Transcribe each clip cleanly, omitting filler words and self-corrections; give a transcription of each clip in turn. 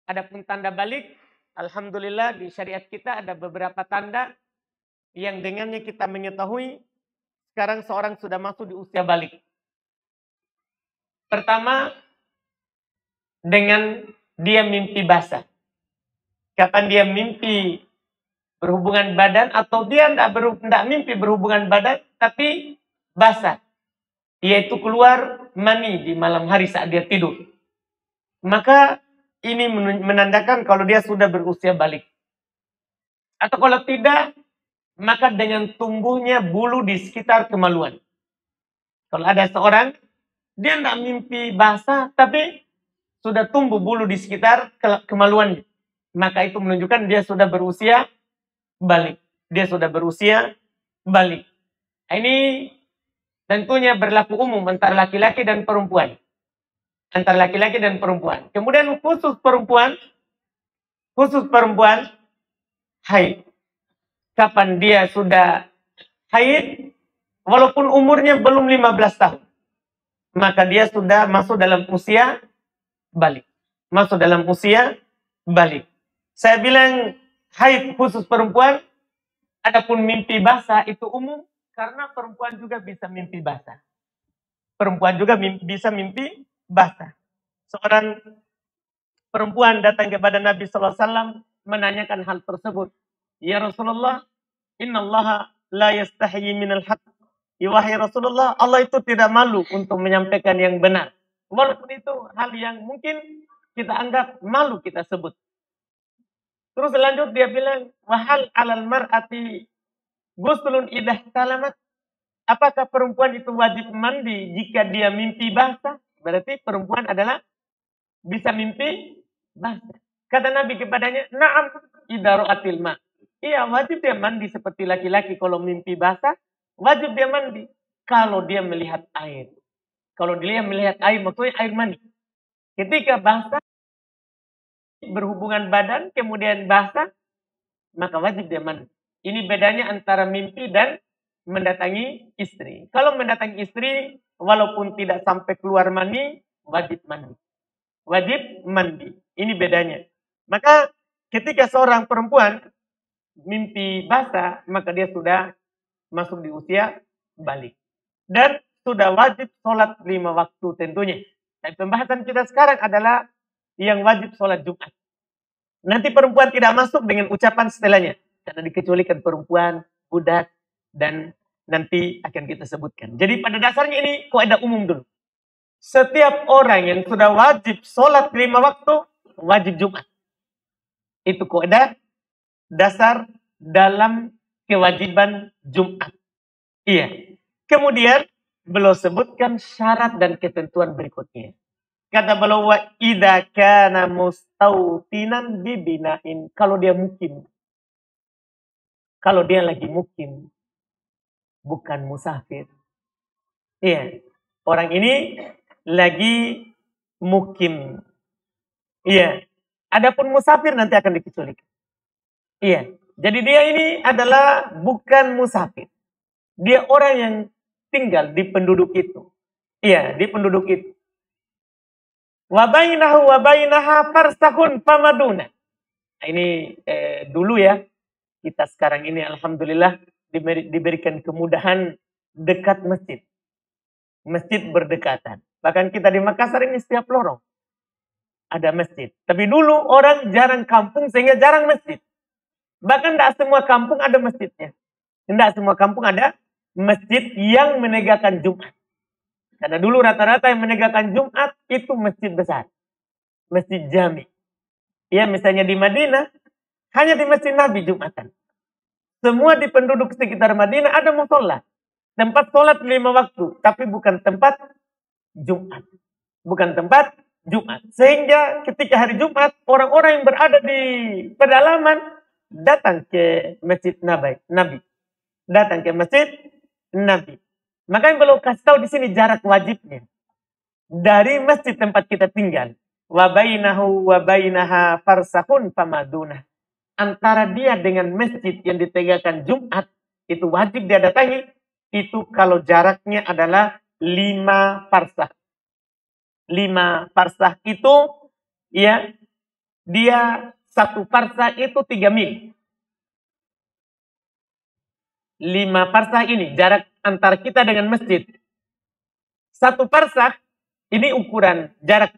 Adapun tanda balik, alhamdulillah di syariat kita ada beberapa tanda yang dengannya kita mengetahui sekarang seorang sudah masuk di usia balik. Pertama, dengan dia mimpi basah. Kapan dia mimpi berhubungan badan atau dia tidak mimpi berhubungan badan tapi basah, yaitu keluar mani di malam hari saat dia tidur, maka ini menandakan kalau dia sudah berusia balik. Atau kalau tidak, maka dengan tumbuhnya bulu di sekitar kemaluan. Kalau ada seorang dia tidak mimpi basah tapi sudah tumbuh bulu di sekitar kemaluannya, maka itu menunjukkan dia sudah berusia balik. Dia sudah berusia balik. Ini tentunya berlaku umum antara laki-laki dan perempuan. Antara laki-laki dan perempuan. Kemudian khusus perempuan, haid. Kapan dia sudah haid, walaupun umurnya belum 15 tahun, maka dia sudah masuk dalam usia balik. Masuk dalam usia balik. Saya bilang haid khusus perempuan, adapun mimpi basah itu umum, karena perempuan juga bisa mimpi basah. Perempuan juga bisa mimpi basah. Seorang perempuan datang kepada Nabi SAW menanyakan hal tersebut. Ya Rasulullah, innallaha la yastahyi minal haq. Ya wahai Rasulullah, Allah itu tidak malu untuk menyampaikan yang benar. Walaupun itu hal yang mungkin kita anggap malu kita sebut. Terus lanjut dia bilang, wahal alal mar'ati guslun idah salamat. Apakah perempuan itu wajib mandi jika dia mimpi basah? Berarti perempuan adalah bisa mimpi basah. Kata Nabi kepadanya, na'am idza ra'atil ma. Iya, wajib dia mandi seperti laki-laki kalau mimpi basah, wajib dia mandi kalau dia melihat air. Kalau dia melihat air, maksudnya air mani. Ketika basah, berhubungan badan, kemudian basah, maka wajib dia mandi. Ini bedanya antara mimpi dan mendatangi istri. Kalau mendatangi istri, walaupun tidak sampai keluar mani, wajib mandi. Wajib mandi. Ini bedanya. Maka ketika seorang perempuan mimpi basah, maka dia sudah masuk di usia balik. Dan sudah wajib sholat 5 waktu tentunya. Dan pembahasan kita sekarang adalah yang wajib sholat Jumat. Nanti perempuan tidak masuk dengan ucapan setelahnya. Karena dikecualikan perempuan, budak, dan nanti akan kita sebutkan. Jadi pada dasarnya ini kaidah umum dulu. Setiap orang yang sudah wajib sholat 5 waktu, wajib Jumat. Itu kaidah dasar dalam kewajiban Jumat. Iya. Kemudian beliau sebutkan syarat dan ketentuan berikutnya. Kata beliau, wa idza kana mustautinan bibinain, kalau dia mukim. Kalau dia lagi mukim, bukan musafir. Iya. Orang ini lagi mukim. Iya. Adapun musafir nanti akan dikecualikan. Iya. Jadi dia ini adalah bukan musafir. Dia orang yang tinggal di penduduk itu. Iya, di penduduk itu. Wa bainahu wa bainaha farsakun famaduna. Nah, ini dulu ya. Kita sekarang ini alhamdulillah diberikan kemudahan dekat masjid. Masjid berdekatan. Bahkan kita di Makassar ini setiap lorong ada masjid. Tapi dulu orang jarang kampung sehingga jarang masjid. Bahkan tidak semua kampung ada masjidnya. Tidak semua kampung ada masjid yang menegakkan Jumat. Karena dulu rata-rata yang menegakkan Jumat itu masjid besar. Masjid jami. Ya, misalnya di Madinah, hanya di Masjid Nabi Jumatan. Semua di penduduk sekitar Madinah ada musola. Tempat sholat 5 waktu. Tapi bukan tempat Jumat. Bukan tempat Jumat. Sehingga ketika hari Jumat, orang-orang yang berada di pedalaman datang ke Masjid Nabi. Datang ke Masjid Nabi. Makanya belum kasih tahu di sini jarak wajibnya. Dari masjid tempat kita tinggal. Wa bainahu wa bainaha farsakun famadunah. Antara dia dengan masjid yang ditegakkan Jumat, itu wajib dia datangi, itu kalau jaraknya adalah 5 farsakh. 5 farsakh itu ya dia satu parsah itu 3 mil. 5 parsah ini jarak antara kita dengan masjid. Satu parsah ini ukuran jarak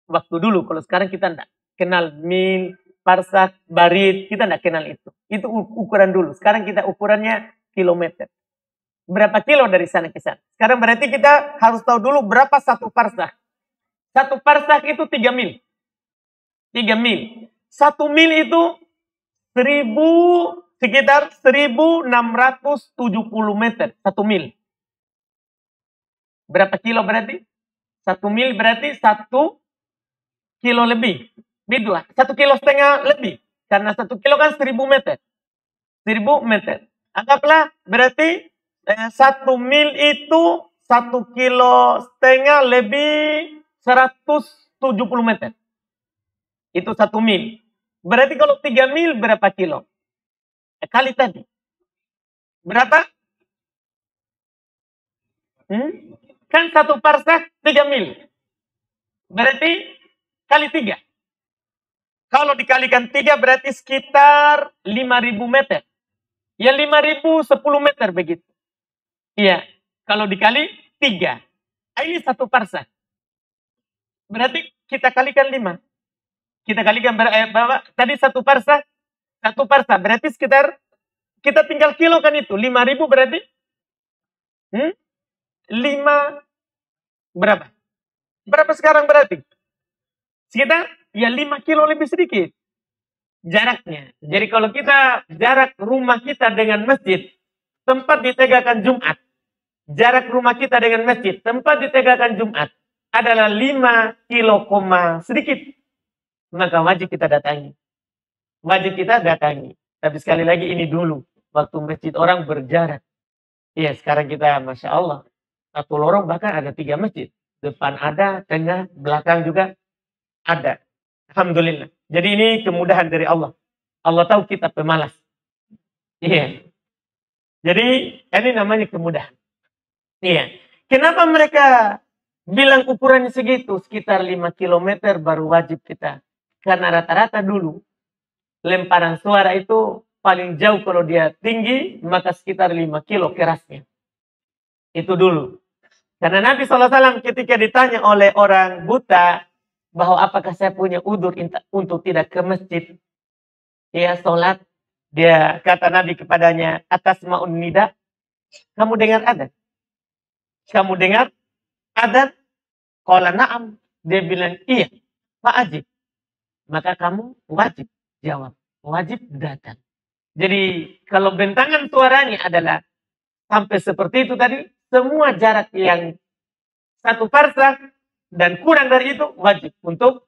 waktu dulu. Kalau sekarang kita tidak kenal mil, parsah, barit, kita tidak kenal itu. Itu ukuran dulu. Sekarang kita ukurannya kilometer. Berapa kilo dari sana ke sana. Sekarang berarti kita harus tahu dulu berapa satu parsah. Satu parsah itu 3 mil. 3 mil. 1 mil itu sekitar 1670 meter. 1 mil. Berapa kilo berarti? 1 mil berarti 1 kilo lebih. Beda. 1,5 kilo lebih. Karena 1 kilo kan 1000 meter. 1000 meter. Anggaplah berarti 1 mil itu 1,5 kilo lebih 170 meter. Itu 1 mil. Berarti kalau 3 mil berapa kilo? Kali tadi. Berapa? Kan satu parsah 3 mil. Berarti kali 3. Kalau dikalikan 3 berarti sekitar 5.000 meter. Ya 5.000 10 meter begitu. Iya. Kalau dikali 3. Ini satu parsah. Berarti kita kalikan 5. Kita kalikan berapa? Tadi satu parsah. Satu parsah. Berarti sekitar kita tinggal kilo kan itu. 5.000 berarti 5 berapa? Berapa sekarang berarti? Sekitar ya 5 kilo lebih sedikit jaraknya. Jadi kalau kita jarak rumah kita dengan masjid, tempat ditegakkan Jumat. Jarak rumah kita dengan masjid, tempat ditegakkan Jumat adalah 5 kilo sedikit. Maka wajib kita datangi. Wajib kita datangi. Tapi sekali lagi ini dulu. Waktu masjid orang berjarak. Iya sekarang kita Masya Allah. Satu lorong bahkan ada 3 masjid. Depan ada, tengah, belakang juga ada. Alhamdulillah. Jadi ini kemudahan dari Allah. Allah tahu kita pemalas. Iya. Jadi ini namanya kemudahan. Iya. Kenapa mereka bilang ukurannya segitu? Sekitar 5 kilometer baru wajib kita. Karena rata-rata dulu lemparan suara itu paling jauh kalau dia tinggi, maka sekitar 5 kilo kerasnya. Itu dulu. Karena Nabi SAW ketika ditanya oleh orang buta, bahwa apakah saya punya udzur untuk tidak ke masjid. Dia sholat, dia kata Nabi kepadanya, atas ma'un nida, kamu dengar adzan? Kamu dengar adzan? Qala na'am. Dia bilang, iya, Pak Ajib. Maka kamu wajib jawab. Wajib datang. Jadi kalau bentangan suaranya adalah sampai seperti itu tadi, semua jarak yang satu parsah dan kurang dari itu wajib untuk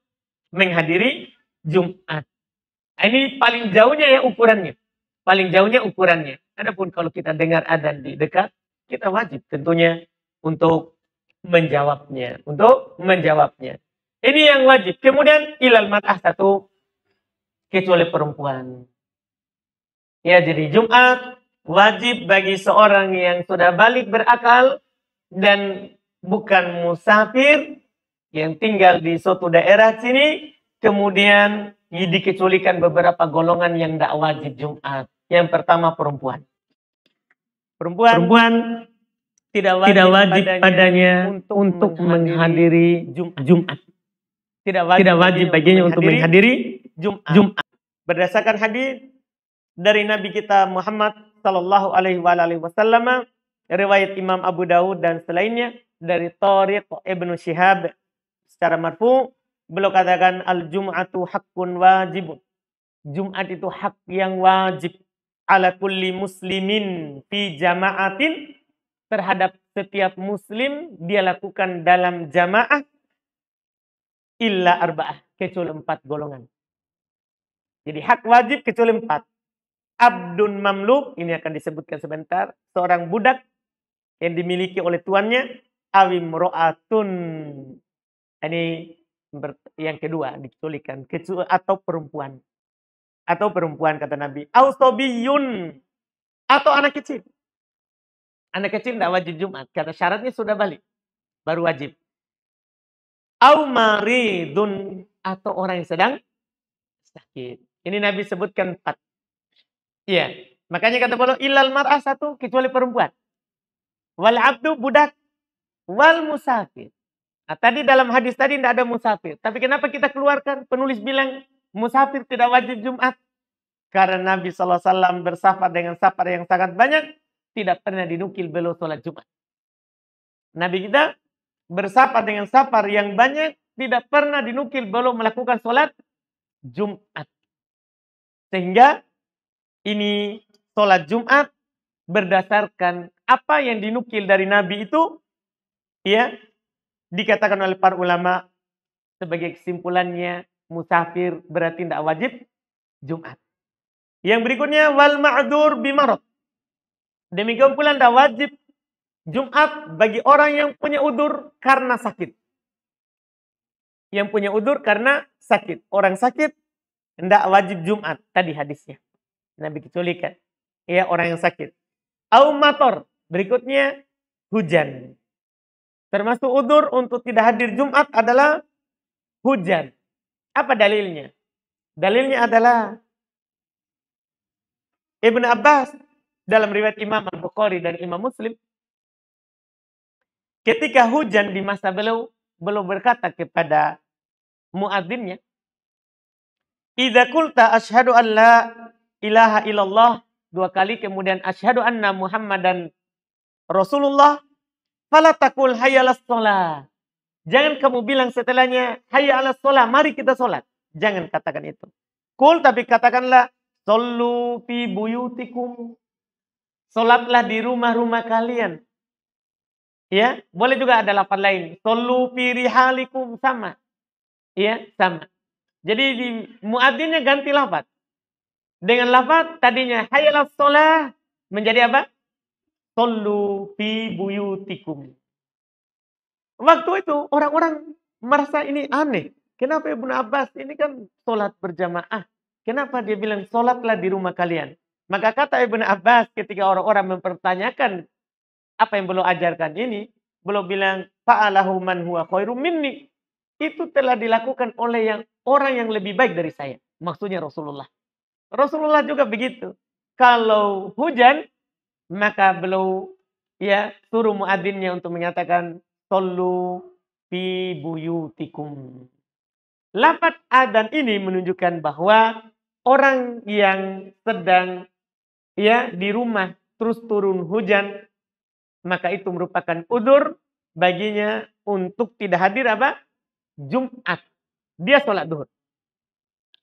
menghadiri Jumat. Ini paling jauhnya ya ukurannya. Paling jauhnya ukurannya. Adapun kalau kita dengar adzan di dekat, kita wajib tentunya untuk menjawabnya. Untuk menjawabnya. Ini yang wajib. Kemudian ilal mar'ah satu, kecuali perempuan. Ya, jadi Jumat wajib bagi seorang yang sudah balik berakal dan bukan musafir yang tinggal di suatu daerah sini, kemudian dikecualikan beberapa golongan yang tidak wajib Jumat. Yang pertama perempuan. Perempuan tidak wajib padanya untuk menghadiri Jumat. Tidak wajib baginya untuk menghadiri Jumat. Berdasarkan hadis dari Nabi kita Muhammad sallallahu alaihi wasallam, riwayat Imam Abu Dawud dan selainnya dari Thariq Ibnu Syihab secara marfu, beliau katakan al-jum'atu haqqun wajibun. Jumat itu hak yang wajib ala kulli muslimin fi jama'atin, terhadap setiap muslim dia lakukan dalam jamaah illa arba'ah, kecuali 4 golongan. Jadi hak wajib kecuali 4. Abdun mamluk, ini akan disebutkan sebentar, seorang budak yang dimiliki oleh tuannya, awim ro'atun. Ini yang kedua dikecualikan, atau perempuan. Atau perempuan kata Nabi. Ausobiyun, atau anak kecil. Anak kecil tidak wajib Jumat karena syaratnya sudah balik, baru wajib. Au maridun, atau orang yang sedang sakit. Ini Nabi sebutkan 4. Iya. Makanya kata beliau, ilal mar'ah 1, kecuali perempuan. Wal abdu budak, wal musafir. Nah, tadi dalam hadis tadi tidak ada musafir. Tapi kenapa kita keluarkan? Penulis bilang musafir tidak wajib Jumat. Karena Nabi SAW bersafar dengan safar yang sangat banyak. Tidak pernah dinukil beliau sholat Jumat. Nabi kita bersafar dengan safar yang banyak. Tidak pernah dinukil beliau melakukan sholat Jumat. Sehingga ini sholat Jumat berdasarkan apa yang dinukil dari Nabi itu. Ya, dikatakan oleh para ulama sebagai kesimpulannya musafir berarti tidak wajib Jumat. Yang berikutnya wal ma'dzur bimarad. Demikian pula tidak wajib Jumat bagi orang yang punya udzur karena sakit. Yang punya udzur karena sakit. Orang sakit tidak wajib Jumat. Tadi hadisnya. Nabi kecualikan. Ya, orang yang sakit. Au mator. Berikutnya hujan. Termasuk udzur untuk tidak hadir Jumat adalah hujan. Apa dalilnya? Dalilnya adalah Ibnu Abbas dalam riwayat Imam Al-Bukhari dan Imam Muslim. Ketika hujan di masa beliau berkata kepada muadzinnya, "Idza qulta asyhadu an la ilaha illallah" 2 kali, kemudian asyhadu anna Muhammadan Rasulullah, fala taqul hayya 'alas shalah. Jangan kamu bilang setelahnya hayya 'alas shalah, mari kita salat. Jangan katakan itu. Qul, tapi katakanlah shollu fi buyutikum. Salatlah di rumah-rumah kalian. Ya, boleh juga ada lafaz lain. Shollu fi rihalikum, sama. Ya, sama. Jadi di muadzinnya ganti lafaz. Dengan lafaz tadinya hayya 'alas shalah menjadi apa? Shollu fi buyutikum. Waktu itu orang-orang merasa ini aneh. Kenapa Ibnu Abbas ini kan sholat berjamaah? Kenapa dia bilang sholatlah di rumah kalian? Maka kata Ibnu Abbas ketika orang-orang mempertanyakan apa yang beliau ajarkan ini, beliau bilang fa'alahu man huwa khairum minni. Itu telah dilakukan oleh orang yang lebih baik dari saya. Maksudnya Rasulullah. Rasulullah juga begitu. Kalau hujan, maka beliau suruh muadzinnya untuk menyatakan shollu fi buyutikum. Lafaz adzan ini menunjukkan bahwa orang yang sedang di rumah terus turun hujan, maka itu merupakan udzur baginya untuk tidak hadir apa? Jumat. Dia sholat duhur.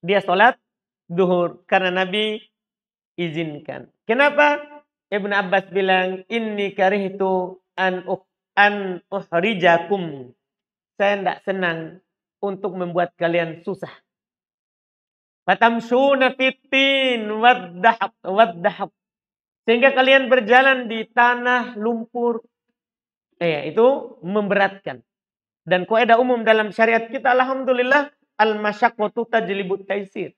Dia sholat duhur karena Nabi izinkan. Kenapa? Ibnu Abbas bilang inni karihtu an uhrijakum. Saya tidak senang untuk membuat kalian susah. Fatamshuna fitin waddahab. Sehingga kalian berjalan di tanah lumpur. Itu memberatkan. Dan kaidah umum dalam syariat kita, alhamdulillah, al-masyaqqatu tajlibut taisir.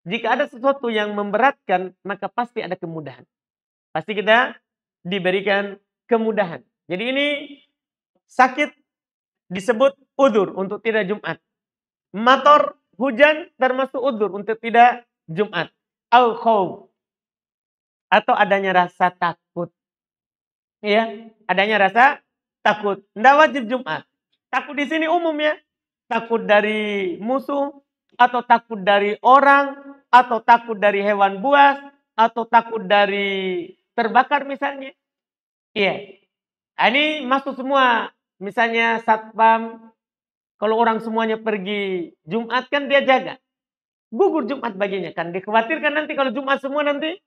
Jika ada sesuatu yang memberatkan, maka pasti ada kemudahan. Pasti kita diberikan kemudahan. Jadi ini sakit disebut udzur untuk tidak Jumat. Mator, hujan termasuk udzur untuk tidak Jumat. Al khauf, atau adanya rasa takut. Ya, adanya rasa takut. Tidak wajib Jumat. Takut di sini umum ya. Takut dari musuh, atau takut dari orang, atau takut dari hewan buas, atau takut dari terbakar misalnya. Iya. Ini masuk semua. Misalnya satpam, kalau orang semuanya pergi Jumat kan dia jaga. Gugur Jumat baginya kan. Dikhawatirkan nanti kalau Jumat semua nanti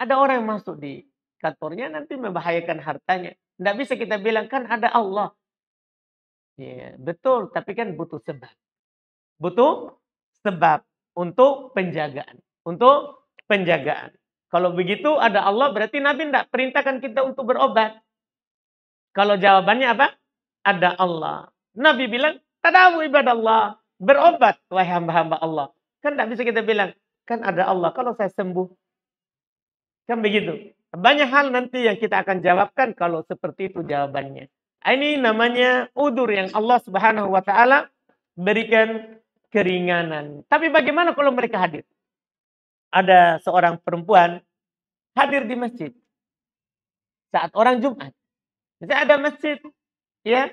ada orang yang masuk di kantornya nanti membahayakan hartanya. Tidak bisa kita bilang kan ada Allah. Ya, betul, tapi kan butuh sebab. Butuh sebab untuk penjagaan. Untuk penjagaan. Kalau begitu ada Allah berarti Nabi tidak perintahkan kita untuk berobat. Kalau jawabannya apa? Ada Allah. Nabi bilang, tadawu ibadallah. Berobat, wahai hamba-hamba Allah. Kan tidak bisa kita bilang, kan ada Allah. Kalau saya sembuh. Kan begitu. Banyak hal nanti yang kita akan jawabkan kalau seperti itu jawabannya. Ini namanya udzur yang Allah Subhanahu wa taala berikan keringanan. Tapi bagaimana kalau mereka hadir? Ada seorang perempuan hadir di masjid saat orang Jumat. Jadi ada masjid, ya,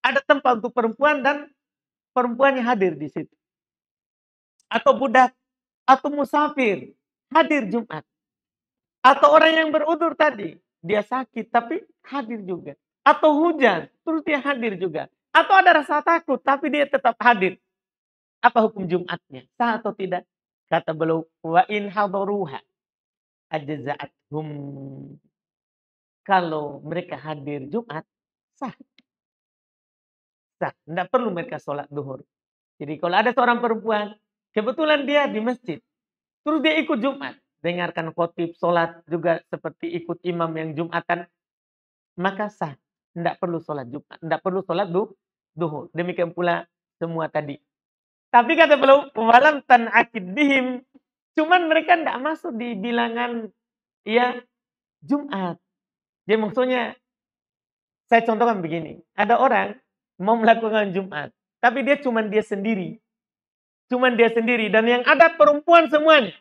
ada tempat untuk perempuan dan perempuannya hadir di situ. Atau budak, atau musafir, hadir Jumat. Atau orang yang berudur tadi, dia sakit tapi hadir juga. Atau hujan, terus dia hadir juga. Atau ada rasa takut tapi dia tetap hadir. Apa hukum Jumatnya? Sah atau tidak? Kata beliau, wa in hadaruha ajza'athum. Kalau mereka hadir Jumat, sah. Sah. Tidak perlu mereka sholat duhur. Jadi kalau ada seorang perempuan, kebetulan dia di masjid, terus dia ikut Jumat, dengarkan khotib, sholat juga seperti ikut imam yang Jumatan, maka sah. Tidak perlu sholat Jumat, tidak perlu sholat duhur. Demikian pula semua tadi. Tapi kata beliau, walam tan'akid bihim, cuman mereka tidak masuk di bilangan ya Jumat. Jadi maksudnya, saya contohkan begini, ada orang mau melakukan Jumat, tapi dia cuman dia sendiri. Cuman dia sendiri, dan yang ada perempuan semuanya.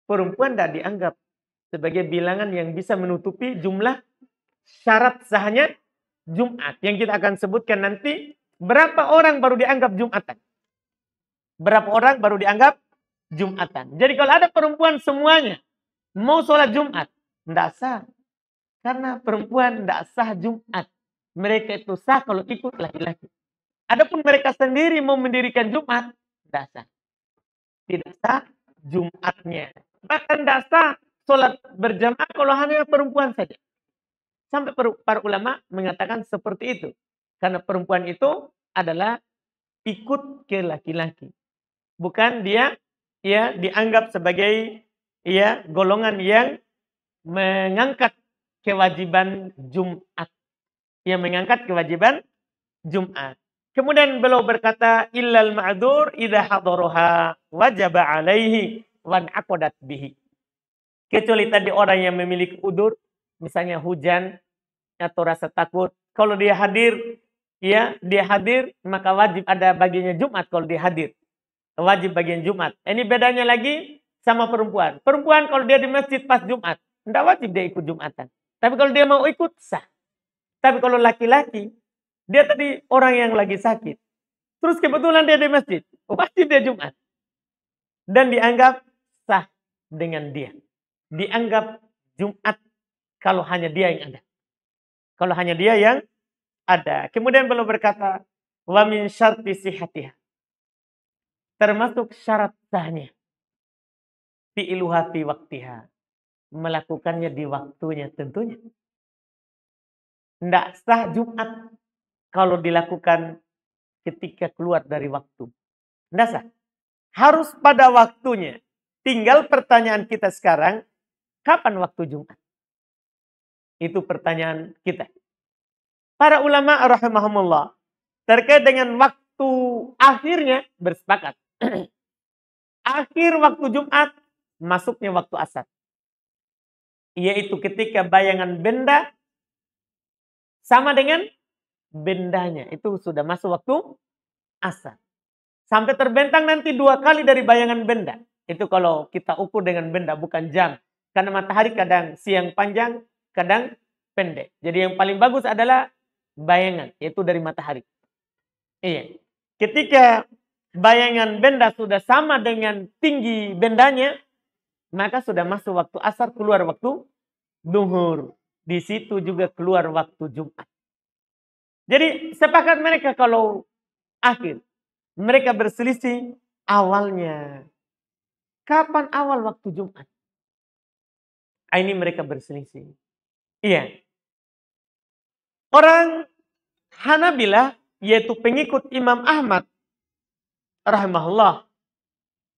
Perempuan tidak dianggap sebagai bilangan yang bisa menutupi jumlah syarat sahnya Jumat. Yang kita akan sebutkan nanti, berapa orang baru dianggap Jumatan. Berapa orang baru dianggap Jumatan. Jadi kalau ada perempuan semuanya mau sholat Jumat, tidak sah. Karena perempuan tidak sah Jumat. Mereka itu sah kalau ikut laki-laki. Adapun mereka sendiri mau mendirikan Jumat, tidak sah. Tidak sah Jumatnya. Bahkan tidak sah sholat berjamaah kalau hanya perempuan saja. Sampai para ulama mengatakan seperti itu. Karena perempuan itu adalah ikut ke laki-laki. Bukan dia ya dianggap sebagai ya golongan yang mengangkat kewajiban Jumat. Yang mengangkat kewajiban Jumat. Kemudian beliau berkata, illal ma'dzur idza hadaraha wajaba alaihi wan aqadat bihi. Kecuali tadi orang yang memiliki udur, misalnya hujan atau rasa takut, kalau dia hadir, ya dia hadir, maka wajib ada baginya Jumat kalau dia hadir. Wajib bagian Jumat. Ini bedanya lagi sama perempuan. Perempuan kalau dia di masjid pas Jumat, tidak wajib dia ikut Jumatan. Tapi kalau dia mau ikut, sah. Tapi kalau laki-laki, dia tadi orang yang lagi sakit. Terus kebetulan dia di masjid, wajib dia Jumat. Dan dianggap sah dengan dia. Dianggap Jumat kalau hanya dia yang ada. Kalau hanya dia yang ada. Kemudian beliau berkata, wa min syarti sihatiha. Termasuk syarat sahnya. Fi'iluha fi waktiha. Melakukannya di waktunya tentunya. Tidak sah Jumat kalau dilakukan ketika keluar dari waktu. Tidak sah. Harus pada waktunya. Tinggal pertanyaan kita sekarang, kapan waktu Jumat? Itu pertanyaan kita. Para ulama rahimahumullah terkait dengan waktu akhirnya bersepakat. Akhir waktu Jumat, masuknya waktu asar. Yaitu ketika bayangan benda sama dengan bendanya. Itu sudah masuk waktu asar. Sampai terbentang nanti 2 kali dari bayangan benda. Itu kalau kita ukur dengan benda, bukan jam. Karena matahari kadang siang panjang, kadang pendek. Jadi yang paling bagus adalah bayangan, yaitu dari matahari. Iya. Ketika bayangan benda sudah sama dengan tinggi bendanya, maka sudah masuk waktu asar, keluar waktu duhur. Di situ juga keluar waktu Jumat. Jadi sepakat mereka kalau akhir. Mereka berselisih awalnya. Kapan awal waktu Jumat? Ini mereka berselisih. Iya. Orang Hanabilah, yaitu pengikut Imam Ahmad rahimahullah,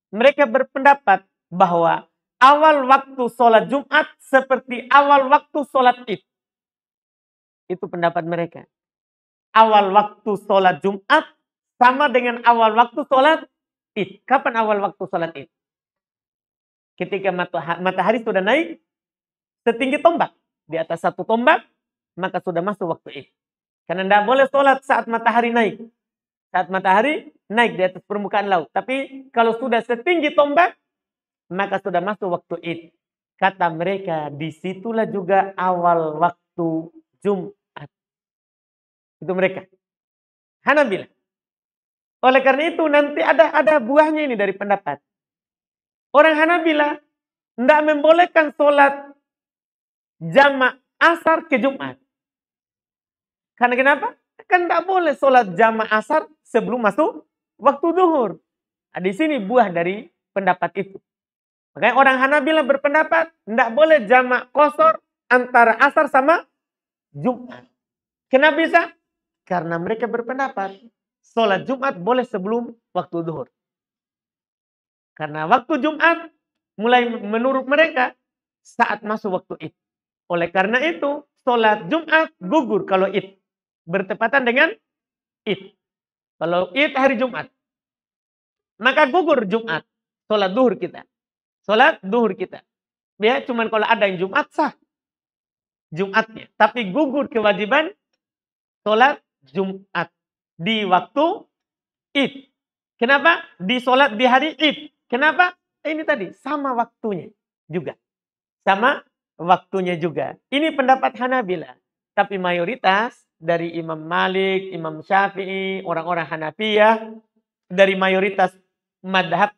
mereka berpendapat bahwa awal waktu sholat Jumat seperti awal waktu sholat Id. Itu pendapat mereka. Awal waktu sholat Jumat sama dengan awal waktu sholat Id. Kapan awal waktu sholat Id? Ketika matahari sudah naik setinggi tombak. Di atas 1 tombak, maka sudah masuk waktu Id. Karena tidak boleh sholat saat matahari naik. Saat matahari naik di atas permukaan laut. Tapi kalau sudah setinggi tombak, maka sudah masuk waktu Id. Kata mereka, disitulah juga awal waktu Jumat. Itu mereka. Hanabilah. Oleh karena itu nanti ada buahnya ini dari pendapat. Orang Hanabilah tidak membolehkan sholat jamak asar ke Jumat. Karena kenapa? Kan tidak boleh sholat jamak asar sebelum masuk waktu duhur. Nah, di sini buah dari pendapat itu. Makanya orang Hanabilah berpendapat tidak boleh jamak qashar antara asar sama Jumat. Kenapa bisa? Karena mereka berpendapat sholat Jumat boleh sebelum waktu duhur. Karena waktu Jumat mulai menurut mereka saat masuk waktu Id. Oleh karena itu sholat Jumat gugur kalau Id. Bertepatan dengan Id. Kalau Id hari Jumat. Maka gugur Jumat. Sholat duhur kita. Sholat duhur kita. Ya, cuman kalau ada yang Jumat sah. Jumatnya. Tapi gugur kewajiban sholat Jumat. Di waktu Id. Kenapa? Di sholat di hari Id. Kenapa? Ini tadi. Sama waktunya juga. Sama waktunya juga. Ini pendapat Hanabilah. Tapi mayoritas dari Imam Malik, Imam Syafi'i, orang-orang Hanafiyah, dari mayoritas madhab,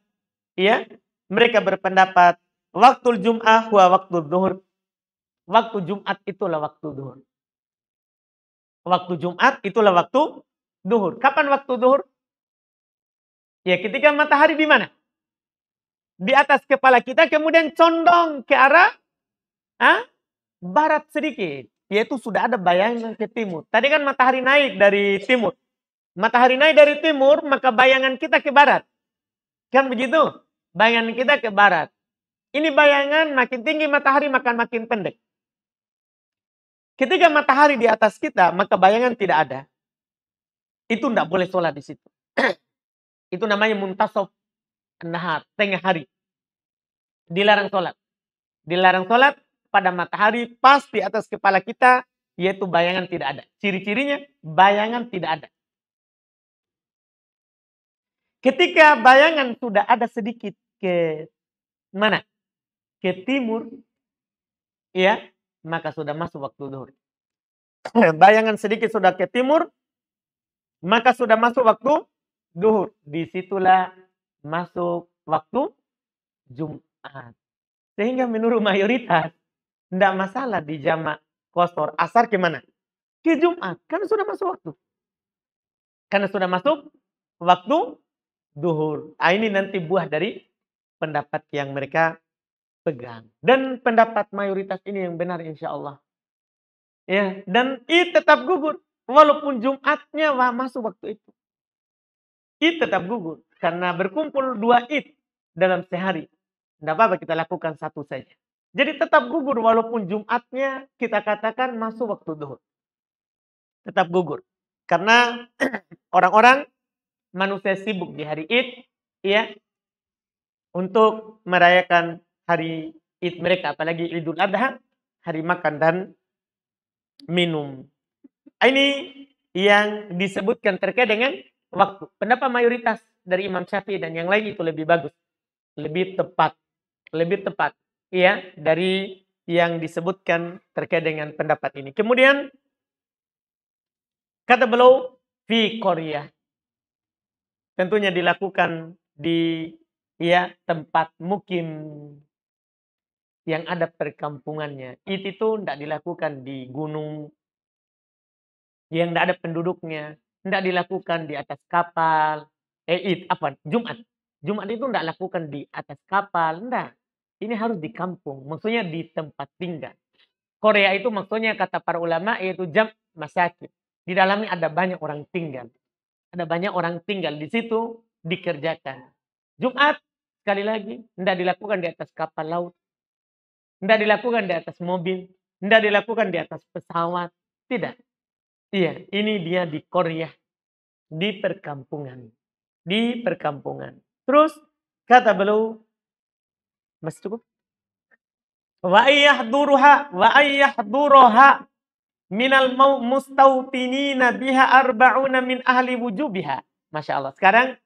ya, mereka berpendapat waktu Jum'ah wa waktu duhur. Waktu Jumat itulah waktu duhur. Waktu Jumat itulah waktu duhur. Kapan waktu duhur? Ya ketika matahari di mana? Di atas kepala kita kemudian condong ke arah barat sedikit. Yaitu sudah ada bayangan ke timur. Tadi kan matahari naik dari timur. Matahari naik dari timur, maka bayangan kita ke barat. Kan begitu? Bayangan kita ke barat. Ini bayangan makin tinggi matahari maka makin pendek. Ketika matahari di atas kita, maka bayangan tidak ada. Itu tidak boleh sholat di situ. Itu namanya muntasaf nahar, tengah hari. Dilarang sholat. Dilarang sholat pada matahari pas di atas kepala kita, yaitu bayangan tidak ada. Ciri-cirinya bayangan tidak ada. Ketika bayangan sudah ada sedikit ke mana? Ke timur, ya, maka sudah masuk waktu duhur. Bayangan sedikit sudah ke timur, maka sudah masuk waktu duhur. Disitulah masuk waktu Jumat. Sehingga menurut mayoritas, tidak masalah di jamak qashar asar ke mana? Ke Jumat. Karena sudah masuk waktu. Karena sudah masuk waktu duhur. Ini nanti buah dari pendapat yang mereka pegang. Dan pendapat mayoritas ini yang benar insya Allah. Ya, dan Id tetap gugur. Walaupun Jumatnya masuk waktu itu. Id tetap gugur. Karena berkumpul 2 Id dalam sehari. Tidak apa-apa kita lakukan satu saja. Jadi tetap gugur walaupun Jumatnya kita katakan masuk waktu duhur. Tetap gugur. Karena orang-orang manusia sibuk di hari Id, ya, untuk merayakan hari Id mereka, apalagi Idul Adha, hari makan dan minum. Ini yang disebutkan terkait dengan waktu. Pendapat mayoritas dari Imam Syafi'i dan yang lain itu lebih bagus, lebih tepat, ya, dari yang disebutkan terkait dengan pendapat ini. Kemudian kata beliau fi Korea, tentunya dilakukan di, ya, tempat mukim yang ada perkampungannya. Itu tidak dilakukan di gunung yang tidak ada penduduknya, tidak dilakukan di atas kapal. Jumat. Jumat itu tidak lakukan di atas kapal, tidak. Ini harus di kampung, maksudnya di tempat tinggal. Korea itu maksudnya kata para ulama yaitu jam masyakit. Di dalamnya ada banyak orang tinggal. Ada banyak orang tinggal di situ dikerjakan. Jumat sekali lagi tidak dilakukan di atas kapal laut. Tidak dilakukan di atas mobil. Tidak dilakukan di atas pesawat. Tidak. Iya, ini dia di Korea. Di perkampungan. Di perkampungan. Terus kata beliau, masih cukup? Wa ayyahduruha minal mustautinina biha arba'una min ahli wujubiha. Masya Allah. Sekarang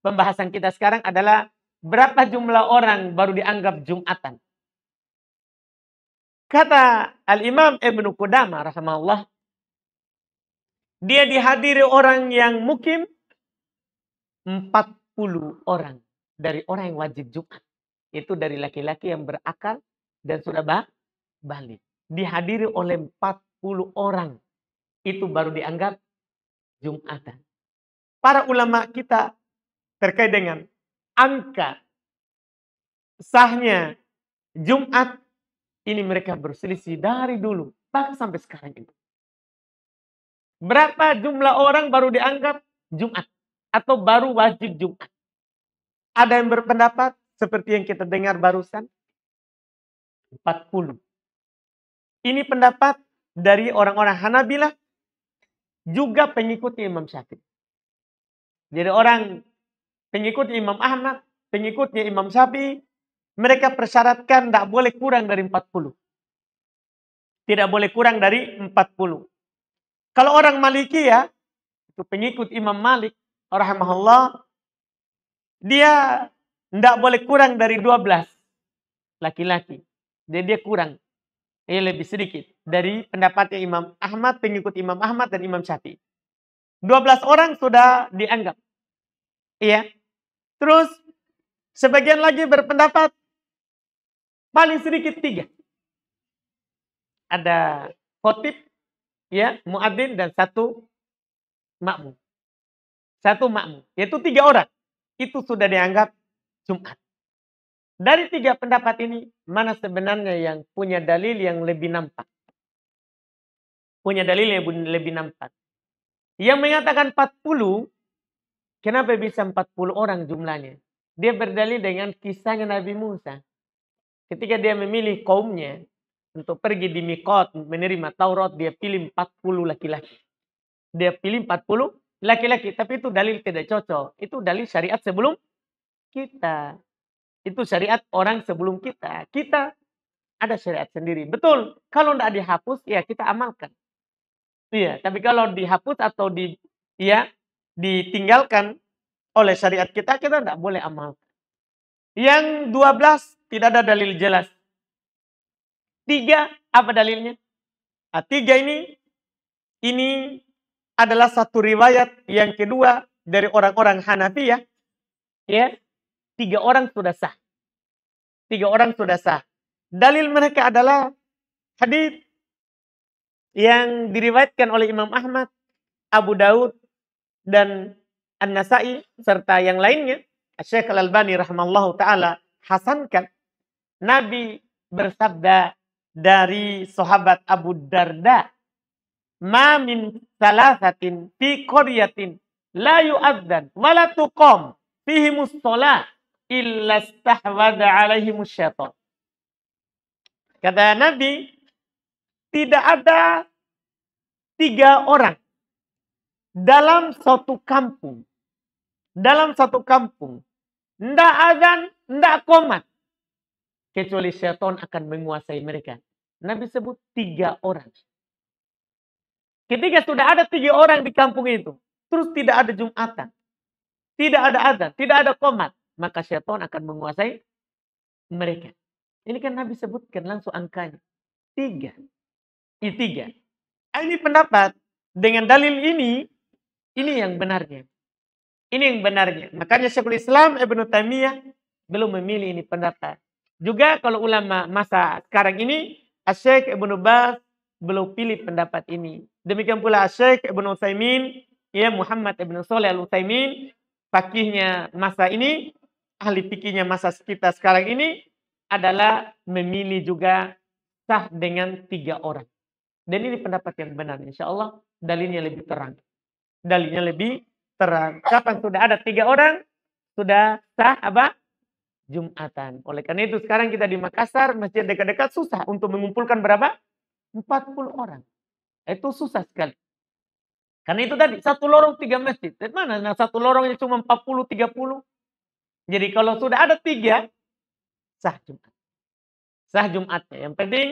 pembahasan kita sekarang adalah berapa jumlah orang baru dianggap Jumatan. Kata Al-Imam Ibnu Qudamah rahimahullah, dia dihadiri orang yang mukim 40 orang dari orang yang wajib Jumat. Itu dari laki-laki yang berakal dan sudah balik. Dihadiri oleh 40 orang. Itu baru dianggap Jumatan. Para ulama kita terkait dengan angka sahnya Jumat, ini mereka berselisih dari dulu bahkan sampai sekarang ini. Berapa jumlah orang baru dianggap Jumat atau baru wajib Jumat? Ada yang berpendapat seperti yang kita dengar barusan 40. Ini pendapat dari orang-orang Hanabilah juga pengikut Imam Syafi'i. Jadi orang pengikut Imam Ahmad, pengikutnya Imam Syafi'i, mereka persyaratkan tidak boleh kurang dari 40. Tidak boleh kurang dari 40. Kalau orang Maliki ya, itu pengikut Imam Malik, rahimahullah, dia tidak boleh kurang dari 12 laki-laki. Jadi dia kurang. Lebih sedikit dari pendapatnya Imam Ahmad, pengikut Imam Ahmad dan Imam Syafi'i. 12 orang sudah dianggap. Iya. Terus sebagian lagi berpendapat paling sedikit 3. Ada khotib, ya, muadzin dan 1 makmum. 1 makmum, yaitu 3 orang. Itu sudah dianggap Jumat. Dari 3 pendapat ini, mana sebenarnya yang punya dalil yang lebih nampak? Punya dalil yang lebih nampak. Yang mengatakan 40, kenapa bisa 40 orang jumlahnya? Dia berdalil dengan kisahnya Nabi Musa. Ketika dia memilih kaumnya untuk pergi di Miqat menerima Taurat, dia pilih 40 laki-laki. Dia pilih 40 laki-laki, tapi itu dalil tidak cocok. Itu dalil syariat sebelum kita. Itu syariat orang sebelum kita. Kita ada syariat sendiri. Betul, kalau tidak dihapus, ya kita amalkan. Iya, tapi kalau dihapus atau ditinggalkan oleh syariat kita tidak boleh amalkan. Yang 12 tidak ada dalil jelas. 3, apa dalilnya? 3 ini adalah satu riwayat yang kedua dari orang-orang Hanafiyah. Ya, 3 orang sudah sah. 3 orang sudah sah. Dalil mereka adalah hadits yang diriwayatkan oleh Imam Ahmad, Abu Daud, dan An-Nasai, serta yang lainnya. Syekh Al-Albani rahimahullahu ta'ala hasankan. Nabi bersabda dari sahabat Abu Darda, "Ma min salasatin fi qaryatin la yu'adzan wa la tuqam fihimus shalah illa istahwadha alaihimus syaitan." Kata Nabi, tidak ada 3 orang dalam satu kampung. Dalam satu kampung. Ndak azan, ndak qomat. Kecuali syaitan akan menguasai mereka. Nabi sebut 3 orang. Ketika sudah ada 3 orang di kampung itu, terus tidak ada Jumatan, tidak ada azan, tidak ada qomat, maka syaitan akan menguasai mereka. Ini kan Nabi sebutkan langsung angkanya. 3. Ini pendapat dengan dalil ini yang benarnya. Ini yang benarnya. Makanya Syekhul Islam Ibnu Taimiyah belum memilih ini pendapat. Juga kalau ulama masa sekarang ini, Syekh Ibnu Baz belum pilih pendapat ini. Demikian pula Syekh Ibnu Utsaimin, ya, Muhammad Ibnu Shalih Al-Utsaimin, fakihnya masa ini, ahli fikihnya masa kita sekarang ini adalah memilih juga sah dengan 3 orang. Dan ini pendapat yang benar. Insya Allah dalilnya lebih terang. Dalilnya lebih terang. Kapan sudah ada 3 orang, sudah sah apa? Jumatan. Oleh karena itu sekarang kita di Makassar, masjid dekat-dekat susah untuk mengumpulkan berapa? 40 orang. Itu susah sekali. Karena itu tadi, satu lorong 3 masjid. Dari mana? Nah, satu lorongnya cuma 40, 30. Jadi kalau sudah ada 3, sah Jumat. Sah Jumatnya. Yang penting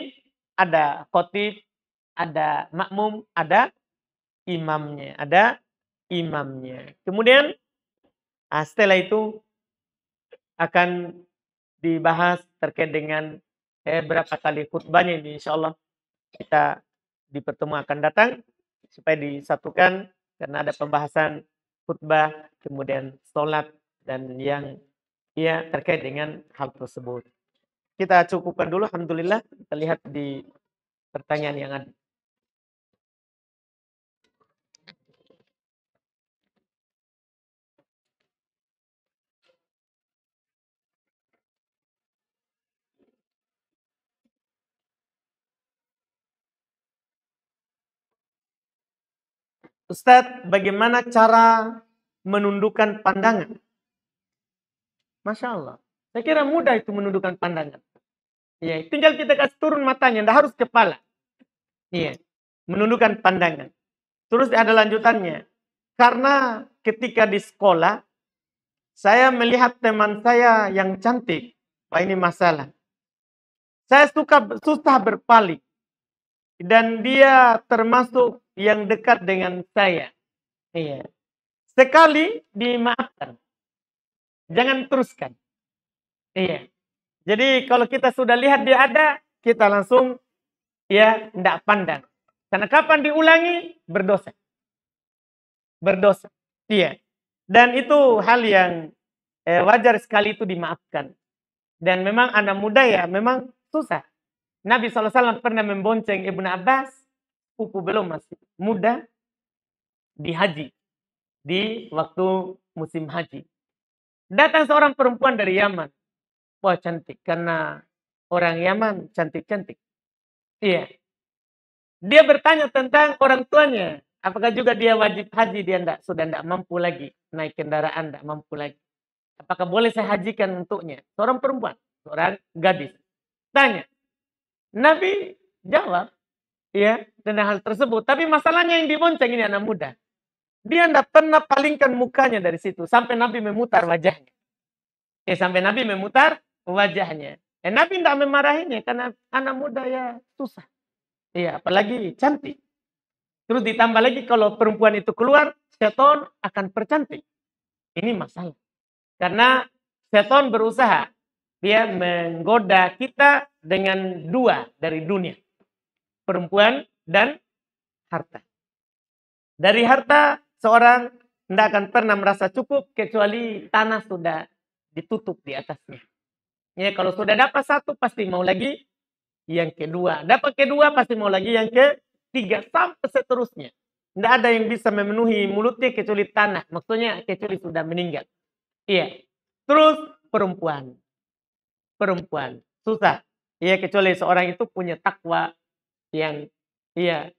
ada khotib, ada makmum, ada imamnya, ada imamnya. Kemudian setelah itu akan dibahas terkait dengan berapa kali khutbahnya ini, insya Allah kita di pertemuan akan datang supaya disatukan karena ada pembahasan khutbah, kemudian sholat dan yang terkait dengan hal tersebut. Kita cukupkan dulu, alhamdulillah. Kita lihat di pertanyaan yang ada. Ustadz, bagaimana cara menundukkan pandangan? Masya Allah. Saya kira mudah itu menundukkan pandangan. Ya, tinggal kita kasih turun matanya, tidak harus kepala. Iya, menundukkan pandangan. Terus ada lanjutannya. Karena ketika di sekolah, saya melihat teman saya yang cantik. Wah, ini masalah. Saya susah berpaling. Dan dia termasuk yang dekat dengan saya. Iya. Sekali dimaafkan. Jangan teruskan. Iya. Jadi kalau kita sudah lihat dia ada, kita langsung tidak pandang. Karena kapan diulangi, berdosa. Berdosa. Iya. Dan itu hal yang wajar sekali itu dimaafkan. Dan memang anak muda memang susah. Nabi SAW pernah membonceng Ibnu Abbas, pupu belum masih muda, di haji. Di waktu musim haji. Datang seorang perempuan dari Yaman. Wah, cantik. Karena orang Yaman cantik-cantik. Iya. Dia bertanya tentang orang tuanya. Apakah juga dia wajib haji? Dia sudah tidak mampu lagi. Naik kendaraan tidak mampu lagi. Apakah boleh saya hajikan untuknya? Seorang perempuan. Seorang gadis. Tanya. Nabi jawab. Ya, tentang hal tersebut. Tapi masalahnya yang dibonceng ini anak muda. Dia tidak pernah palingkan mukanya dari situ. Sampai Nabi memutar wajahnya. Sampai Nabi memutar wajahnya. Nabi tidak memarahinya. Karena anak muda susah. Iya, apalagi cantik. Terus ditambah lagi kalau perempuan itu keluar, setan akan percantik. Ini masalah. Karena setan berusaha. Dia menggoda kita dengan dua dari dunia. Perempuan dan harta. Dari harta, seorang tidak akan pernah merasa cukup kecuali tanah sudah ditutup di atasnya. Ya, kalau sudah dapat satu, pasti mau lagi yang kedua. Dapat kedua, pasti mau lagi yang ketiga. Sampai seterusnya. Tidak ada yang bisa memenuhi mulutnya kecuali tanah. Maksudnya kecuali sudah meninggal. Iya. Terus perempuan. Perempuan. Susah. Iya, kecuali seorang itu punya takwa yang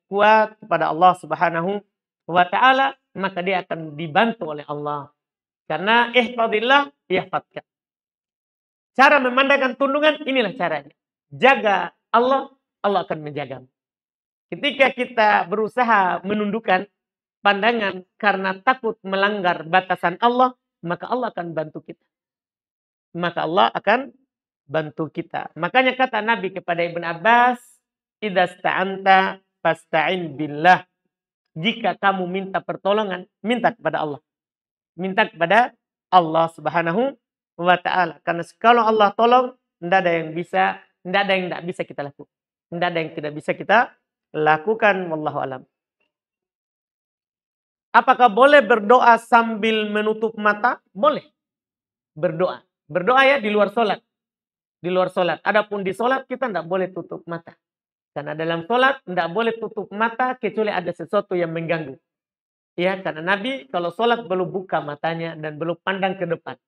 kuat kepada Allah Subhanahu wa ta'ala, maka dia akan dibantu oleh Allah. Karena ihfadillah yahfadka. Cara memandangkan tundungan, inilah caranya. Jaga Allah, Allah akan menjagamu. Ketika kita berusaha menundukkan pandangan karena takut melanggar batasan Allah, maka Allah akan bantu kita. Maka Allah akan bantu kita. Makanya kata Nabi kepada Ibnu Abbas, idza sta'anta fasta'in billah. Jika kamu minta pertolongan, minta kepada Allah. Minta kepada Allah Subhanahu wa ta'ala. Karena kalau Allah tolong, tidak ada yang tidak bisa kita lakukan. Tidak ada yang tidak bisa kita lakukan. Wallahu alam. Apakah boleh berdoa sambil menutup mata? Boleh. Berdoa. Berdoa di luar sholat. Di luar sholat. Adapun di sholat kita tidak boleh tutup mata. Karena dalam sholat tidak boleh tutup mata kecuali ada sesuatu yang mengganggu. Ya, karena Nabi kalau sholat belum buka matanya dan belum pandang ke depan.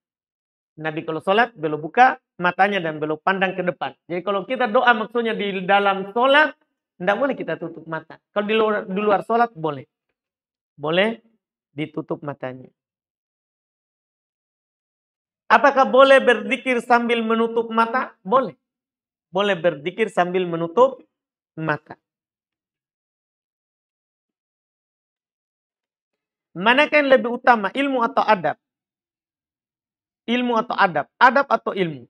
Nabi kalau sholat belum buka matanya dan belum pandang ke depan. Jadi kalau kita doa maksudnya di dalam sholat, tidak boleh kita tutup mata. Kalau di luar sholat boleh. Boleh ditutup matanya. Apakah boleh berzikir sambil menutup mata? Boleh. Boleh berzikir sambil menutup mata. Manakah yang lebih utama, ilmu atau adab? Ilmu atau adab? Adab atau ilmu?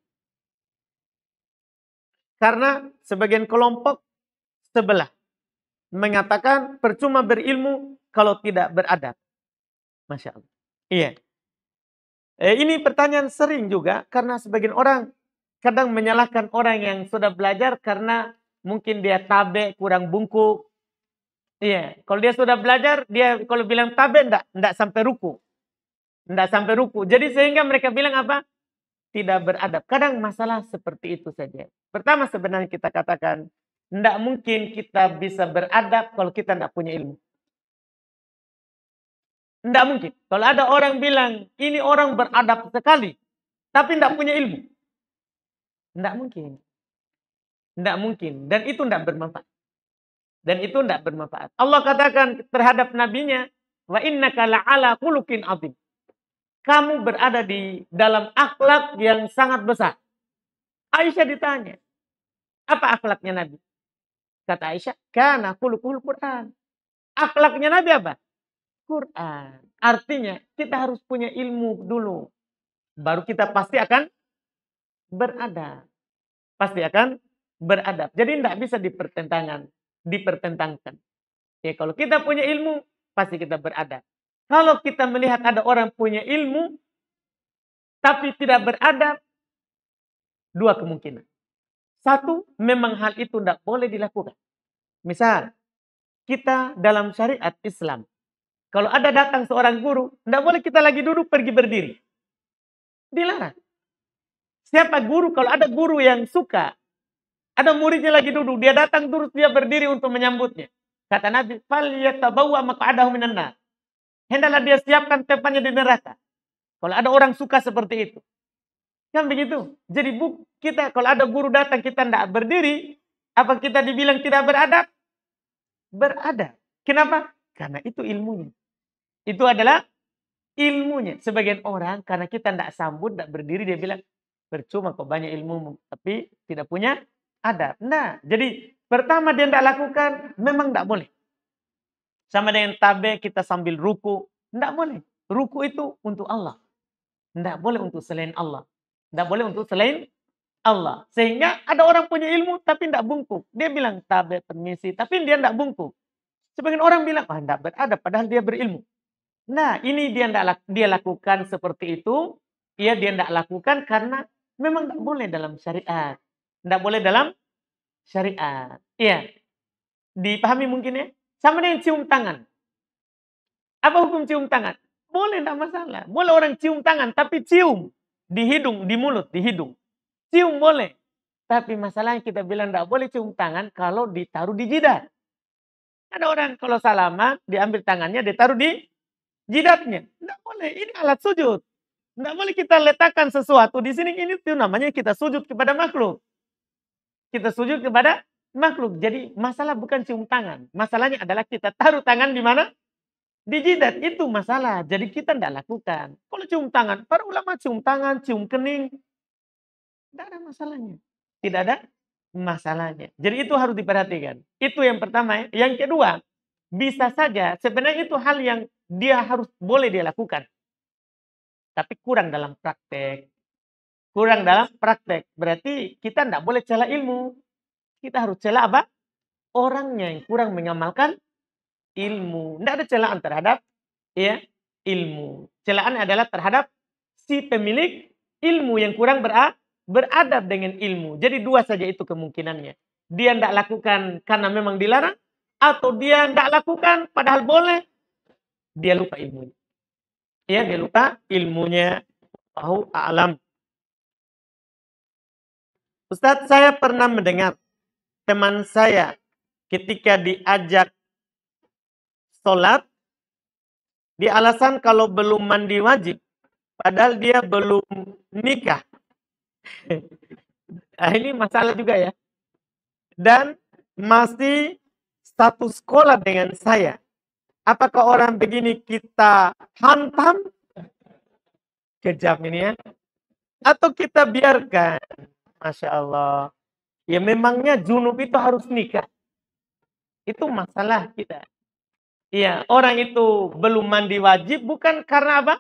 Karena sebagian kelompok sebelah mengatakan percuma berilmu kalau tidak beradab. Masya Allah. Iya. Ini pertanyaan sering juga karena sebagian orang kadang menyalahkan orang yang sudah belajar karena mungkin dia tabe, kurang bungkuk. Iya, kalau dia sudah belajar, dia kalau bilang tabe enggak sampai ruku. Enggak sampai ruku. Jadi sehingga mereka bilang apa? Tidak beradab. Kadang masalah seperti itu saja. Pertama sebenarnya kita katakan, enggak mungkin kita bisa beradab kalau kita enggak punya ilmu. Enggak mungkin. Kalau ada orang bilang, ini orang beradab sekali, tapi enggak punya ilmu. Enggak mungkin. Enggak mungkin. Dan itu enggak bermanfaat. Dan itu enggak bermanfaat. Allah katakan terhadap nabinya, wa innaka la'ala khuluqin azim. Kamu berada di dalam akhlak yang sangat besar. Aisyah ditanya, apa akhlaknya Nabi? Kata Aisyah, kana khuluqul Quran. Akhlaknya Nabi apa? Quran. Artinya kita harus punya ilmu dulu. Baru kita pasti akan beradab. Pasti akan beradab. Jadi tidak bisa dipertentangkan. Ya, kalau kita punya ilmu, pasti kita beradab. Kalau kita melihat ada orang punya ilmu, tapi tidak beradab, dua kemungkinan. Satu, memang hal itu tidak boleh dilakukan. Misal, kita dalam syariat Islam, kalau ada datang seorang guru, tidak boleh kita lagi duduk pergi berdiri. Dilarang. Siapa guru? Kalau ada guru yang suka, ada muridnya lagi duduk, dia datang terus dia berdiri untuk menyambutnya. Kata Nabi, "Falyatabawwa maq'adahu minan nar." Hendaklah dia siapkan tempatnya di neraka. Kalau ada orang suka seperti itu. Kan begitu. Jadi kita kalau ada guru datang kita tidak berdiri, apa kita dibilang tidak beradab? Beradab. Kenapa? Karena itu ilmunya. Itu adalah ilmunya. Sebagian orang karena kita tidak sambut, tidak berdiri, dia bilang, percuma kok banyak ilmumu, tapi tidak punya adab. Nah, jadi pertama dia tidak lakukan, memang tidak boleh. Sama dengan tabe kita sambil ruku, tidak boleh. Ruku itu untuk Allah. Tidak boleh untuk selain Allah. Tidak boleh untuk selain Allah. Sehingga ada orang punya ilmu tapi tidak bungkuk. Dia bilang tabe permisi, tapi dia tidak bungkuk. Sebagian orang bilang, tidak beradab, padahal dia berilmu. Nah, ini dia lakukan seperti itu. Dia tidak lakukan karena memang tidak boleh dalam syariat. Tidak boleh dalam syariat. Iya. Dipahami mungkin ya? Sama dengan cium tangan. Apa hukum cium tangan? Boleh, tidak masalah. Boleh orang cium tangan, tapi cium di hidung, di mulut, di hidung. Cium boleh. Tapi masalahnya kita bilang tidak boleh cium tangan kalau ditaruh di jidat. Ada orang kalau salaman, diambil tangannya, ditaruh di jidatnya. Tidak boleh, ini alat sujud. Tidak boleh kita letakkan sesuatu di sini, ini itu namanya kita sujud kepada makhluk. Kita sujud kepada makhluk. Jadi masalah bukan cium tangan. Masalahnya adalah kita taruh tangan di mana? Di jidat. Itu masalah. Jadi kita tidak lakukan. Kalau cium tangan, para ulama cium tangan, cium kening. Tidak ada masalahnya. Tidak ada masalahnya. Jadi itu harus diperhatikan. Itu yang pertama. Yang kedua, bisa saja sebenarnya itu hal yang dia harus boleh dia lakukan. Tapi kurang dalam praktek. Kurang dalam praktek. Berarti kita tidak boleh cela ilmu. Kita harus cela apa? Orangnya yang kurang mengamalkan ilmu. Tidak ada celaan terhadap ya, ilmu. Celaan adalah terhadap si pemilik ilmu yang kurang beradab dengan ilmu. Jadi dua saja itu kemungkinannya. Dia tidak lakukan karena memang dilarang. Atau dia tidak lakukan padahal boleh. Dia lupa ilmunya. Ya, dia lupa ilmunya. Allahu a'lam. Ustadz, saya pernah mendengar teman saya ketika diajak sholat, dia alasan kalau belum mandi wajib, padahal dia belum nikah. Nah, ini masalah juga ya. Dan masih satu sekolah dengan saya. Apakah orang begini kita hantam? Kejam ini ya. Atau kita biarkan? Masya Allah. Ya memangnya junub itu harus nikah. Itu masalah kita. Iya, orang itu belum mandi wajib bukan karena apa?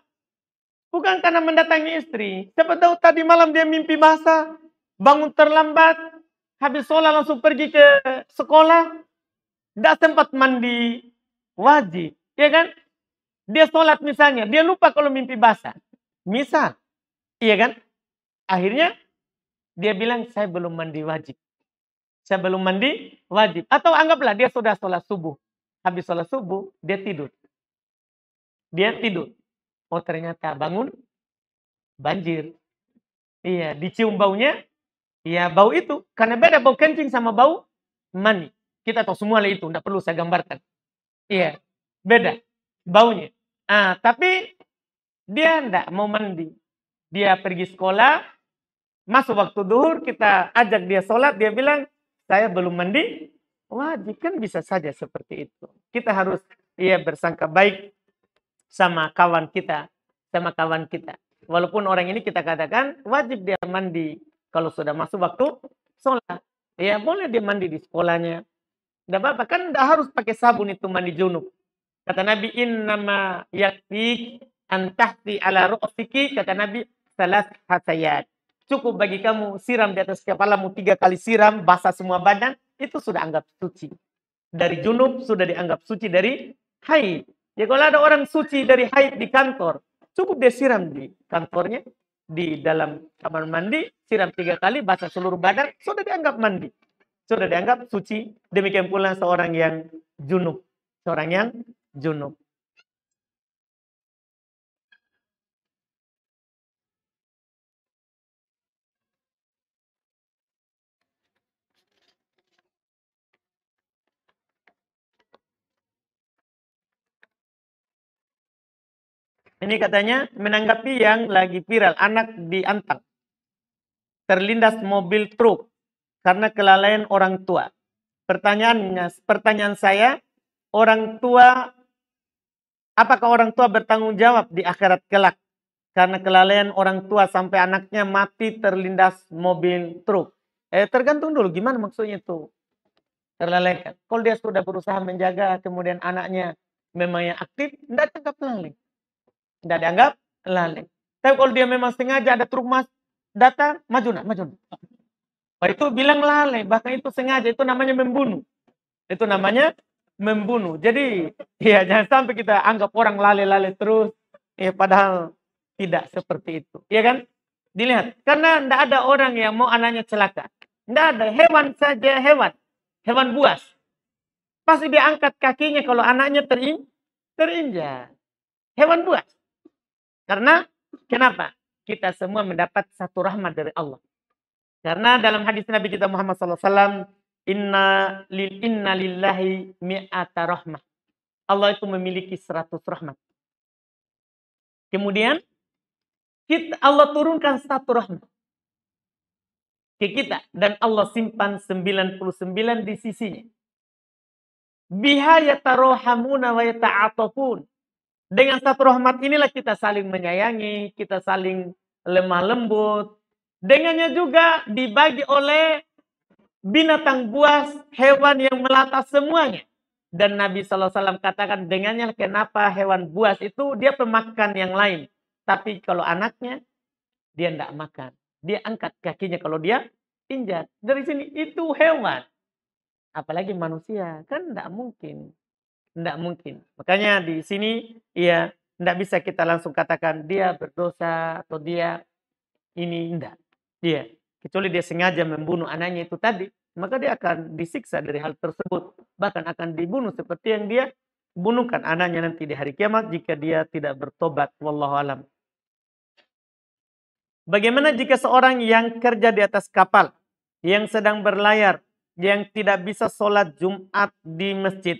Bukan karena mendatangi istri. Siapa tahu tadi malam dia mimpi basah, bangun terlambat, habis sholat langsung pergi ke sekolah, tidak sempat mandi wajib, ya kan? Dia sholat misalnya, dia lupa kalau mimpi basah. Misal, iya kan? Akhirnya dia bilang, saya belum mandi wajib. Saya belum mandi wajib. Atau anggaplah dia sudah sholat subuh. Habis sholat subuh, dia tidur. Dia tidur. Oh ternyata bangun, banjir. Iya, dicium baunya, iya bau itu. Karena beda bau kencing sama bau mandi. Kita tahu semua lah itu, tidak perlu saya gambarkan. Iya, beda baunya. Tapi dia tidak mau mandi. Dia pergi sekolah, masuk waktu duhur, kita ajak dia sholat, dia bilang, saya belum mandi, wajib. Kan bisa saja seperti itu. Kita harus bersangka baik sama kawan kita. Walaupun orang ini kita katakan, wajib dia mandi. Kalau sudah masuk waktu sholat. Ya boleh dia mandi di sekolahnya. Tidak apa-apa, kan tidak harus pakai sabun itu mandi junub. Kata Nabi, innama yakfi antahti ala ru'siki, kata Nabi, salas hasayat. Cukup bagi kamu siram di atas kepalamu 3 kali siram, basah semua badan, itu sudah anggap suci. Dari junub sudah dianggap suci dari haid. Ya kalau ada orang suci dari haid di kantor, cukup dia siram di kantornya, di dalam kamar mandi, siram 3 kali, basah seluruh badan, sudah dianggap mandi. Sudah dianggap suci. Demikian pula seorang yang junub. Seorang yang junub. Ini katanya menanggapi yang lagi viral, anak diantar. Terlindas mobil truk karena kelalaian orang tua. Pertanyaan saya, apakah orang tua bertanggung jawab di akhirat kelak? Karena kelalaian orang tua sampai anaknya mati terlindas mobil truk. Tergantung dulu gimana maksudnya itu. Terlalaikan. Kalau dia sudah berusaha menjaga, kemudian anaknya memang yang aktif, tidak dianggap lalai. Tidak dianggap lalai. Tapi kalau dia memang sengaja ada truk datang, maju nak. Oh, itu bilang lalai, bahkan itu sengaja, itu namanya membunuh. Itu namanya membunuh. Jadi, ya jangan sampai kita anggap orang lalai terus, padahal tidak seperti itu. Ya kan? Dilihat, karena tidak ada orang yang mau anaknya celaka. Tidak ada, hewan saja, hewan buas. Pasti dia angkat kakinya kalau anaknya terinjak. Hewan buas. Karena, kenapa? Kita semua mendapat satu rahmat dari Allah. Karena dalam hadis Nabi kita Muhammad SAW, inna lillahi mi'ata rahmah. Allah itu memiliki 100 rahmat. Kemudian, Allah turunkan 1 rahmat ke kita. Dan Allah simpan 99 di sisinya. Biha yatarohamuna wa yata'atafun. Dengan 1 rahmat inilah kita saling menyayangi, kita saling lemah lembut. Dengannya juga dibagi oleh binatang buas, hewan yang melata semuanya. Dan Nabi SAW katakan dengannya kenapa hewan buas itu dia pemakan yang lain. Tapi kalau anaknya, dia tidak makan. Dia angkat kakinya kalau dia injak. Dari sini itu hewan. Apalagi manusia, kan tidak mungkin. Tidak mungkin. Makanya di sini ya tidak bisa kita langsung katakan dia berdosa atau dia ini tidak. Iya, kecuali dia sengaja membunuh anaknya itu tadi, maka dia akan disiksa dari hal tersebut. Bahkan akan dibunuh seperti yang dia bunuhkan anaknya nanti di hari kiamat jika dia tidak bertobat. Wallahu alam. Bagaimana jika seorang yang kerja di atas kapal, yang sedang berlayar, yang tidak bisa sholat Jumat di masjid?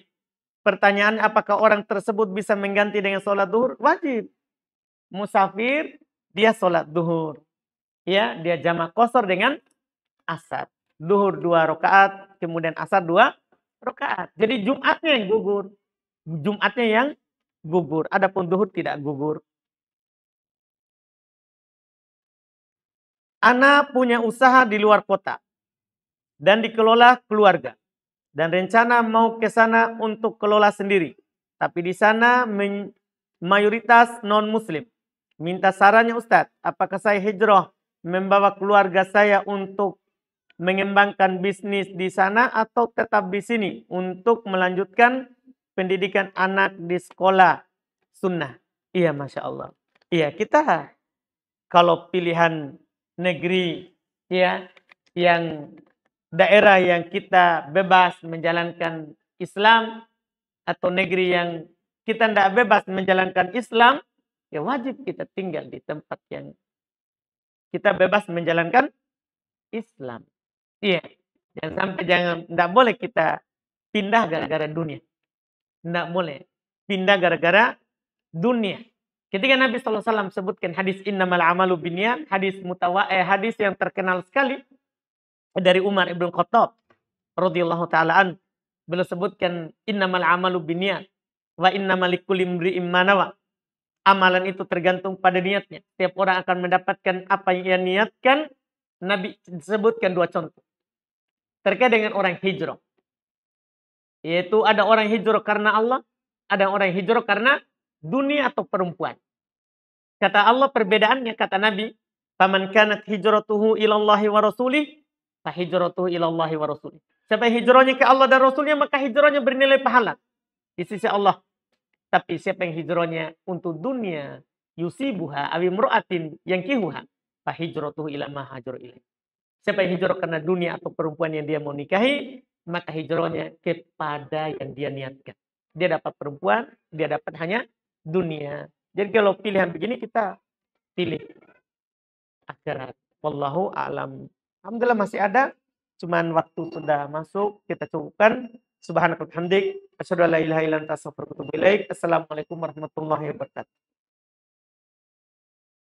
Pertanyaan, apakah orang tersebut bisa mengganti dengan sholat duhur? Wajib. Musafir, dia sholat duhur. Ya, dia jamak qashar dengan asar. Duhur 2 rakaat, kemudian asar 2 rakaat. Jadi Jumatnya yang gugur. Jumatnya yang gugur. Adapun duhur tidak gugur. Ana punya usaha di luar kota dan dikelola keluarga. Dan rencana mau ke sana untuk kelola sendiri. Tapi di sana mayoritas non-muslim. Minta sarannya Ustadz, apakah saya hijrah membawa keluarga saya untuk mengembangkan bisnis di sana atau tetap di sini untuk melanjutkan pendidikan anak di sekolah sunnah. Iya, Masya Allah. Iya, kita kalau pilihan negeri ya yang daerah yang kita bebas menjalankan Islam atau negeri yang kita tidak bebas menjalankan Islam, ya wajib kita tinggal di tempat yang kita bebas menjalankan Islam. Iya, tidak boleh kita pindah gara-gara dunia. Tidak boleh pindah gara-gara dunia. Ketika Nabi SAW sebutkan hadis innamal amalu binniyat, hadis yang terkenal sekali dari Umar ibn Khattab radhiyallahu taala an. Beliau sebutkan innamal amalu binniyat wa innamal likulli imri'in ma nawa. Amalan itu tergantung pada niatnya. Setiap orang akan mendapatkan apa yang ia niatkan. Nabi sebutkan 2 contoh. Terkait dengan orang hijrah. Yaitu ada orang hijrah karena Allah, ada orang hijrah karena dunia atau perempuan. Kata Allah perbedaannya, kata Nabi, "Faman kanat hijratuhu ilallahi wa rasulih, fa hijratuhu ilallahi wa rasulih." Siapa yang hijrahnya ke Allah dan Rasulnya, maka hijrahnya bernilai pahala di sisi Allah. Tapi siapa yang hijrahnya untuk dunia, yusibuha awi imra'atin yankihuha, fa hijratuhu ila ma hajara ilaih. Siapa yang hijrah karena dunia atau perempuan yang dia mau nikahi, maka hijrahnya kepada yang dia niatkan. Dia dapat perempuan, dia dapat hanya dunia. Jadi kalau pilihan begini kita pilih akhirat. Wallahu a'lam. Alhamdulillah masih ada. Cuman waktu sudah masuk, kita cukupkan. Subhanakallahumma hamdik, asyhadu an la ilaha illa anta astaghfiruka wa atubu ilaik. Assalamualaikum warahmatullahi wabarakatuh.